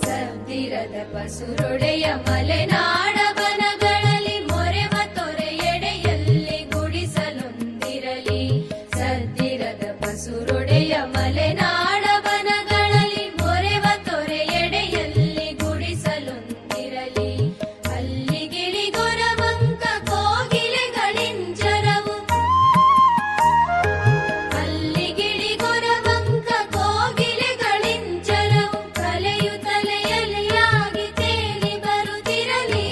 ಸದ್ದಿರದ ಪಸುರೊಡೆಯ ಮಲೆನಾಡ ಬನಗಳಲ್ಲಿ ಮೊರೆವ ತೊರೆಯೆಡೆಯಲ್ಲಿ ಗುಡಿಸಲೊಂದಿರಲಿ. ಸದ್ದಿರದ ಪಸುರೊಡೆಯ ಮಲೆನಾಡ ಬನಗಳಲ್ಲಿ ಮೊರೆವ ತೊರೆಯೆಡೆಯಲ್ಲಿ ಗುಡಿಸಲೊಂದಿರಲಿ. ಅಲ್ಲಿ ಗಿಳಿಗೊರವಂಕ ಕೋಗಿಲೆಗಳಿಂಚರವು, ಅಲ್ಲಿ ಗಿಳಿಗೊರವಂಕ ಕೋಗಿಲೆಗಳಿಂಚರವು ಕಲೆಯು ತಲೆಯಲಿಯಾಗಿ ತೇಲಿ ಬರುತ್ತಿರಲಿ.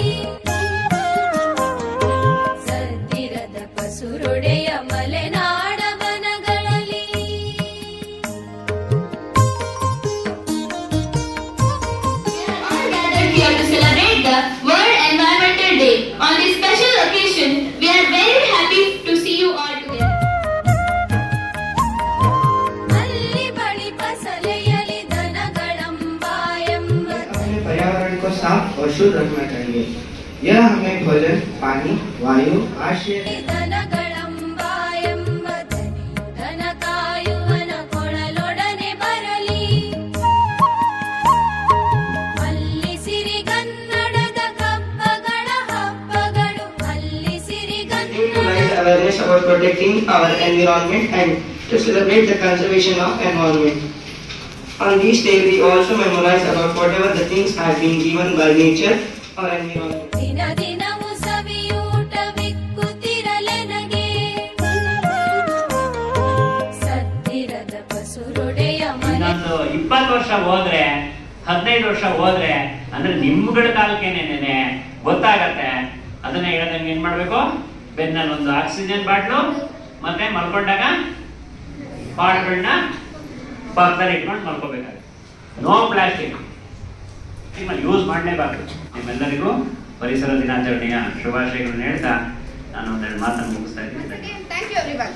ಸದ್ದಿರದ ಪಸುರೊಡೆಯ ಮಲೆನಾಡ ಬನಗಳಲ್ಲಿ. All gathered here to celebrate the World Environmental Day. On this special occasion, we are very happy to see you all together. ಅಲ್ಲಿ बड़ी फसलेयली दनगळंबायंब हमें पर्यावरण को साफ और शुद्ध रखना चाहिए। यह हमें भोजन, पानी, वायु, आश्रय ದನಗಳಂಬಾಯಂಬ ದನಿಯು ದನ ಕಾಯುವನ ಕೊಳಲೊಡನೆ ಬರಲಿ. ಅಲ್ಲಿ ಸಿರಿಗನ್ನಡದ ಕಬ್ಬಗಳ ಹಬ್ಬಗಳು, ಅಲ್ಲಿ to Sirigannada raise awareness about protecting our environment and to celebrate the conservation of environment. On this day, we also memorize about whatever the things have been given by nature or environment. ದಿನ ದಿನವೂ ಸವಿಯೂಟವಿಕ್ಕುತ್ತಿರಲೆನಗೆ. ಸದ್ದಿರದ ಪಸುರೊಡೆಯ ಮನೆ ಇನ್ನೊಂದು 20 ವರ್ಷ ಹೋದ್ರೆ 15 ವರ್ಷ ಹೋದ್ರೆ ಅಂದ್ರೆ ನಿಮ್ಗಳ ಕಾಲಕ್ಕೇನೇನೆ ಗೊತ್ತಾಗತ್ತೆ. ಅದನ್ನ ಹೇಳ್ದಂಗೆ ಏನ್ ಮಾಡ್ಬೇಕು, ಬೆನ್ನಲ್ಲಿ ಒಂದು ಆಕ್ಸಿಜನ್ ಬಾಟ್ಲು ಮತ್ತೆ ಮಲ್ಕೊಂಡಾಗ ಬಾಟ್ಗಳನ್ನ ಪಕ್ಕದಲ್ಲಿ ಇಟ್ಕೊಂಡು ಮಲ್ಕೋಬೇಕಾಗುತ್ತೆ. ನೋ ಪ್ಲಾಸ್ಟಿಕ್ ನಿಮ್ಮಲ್ಲಿ ಯೂಸ್ ಮಾಡಲೇಬಾರ್ದು. ನಿಮ್ಮೆಲ್ಲರಿಗೂ ಪರಿಸರ ದಿನಾಚರಣೆಯ ಶುಭಾಶಯಗಳನ್ನ ಹೇಳ್ತಾ ನಾನು ಒಂದೆರಡು ಮಾತನ್ನು ಮುಗಿಸ್ತಾ ಇದ್ದೀನಿ. Thank you everyone.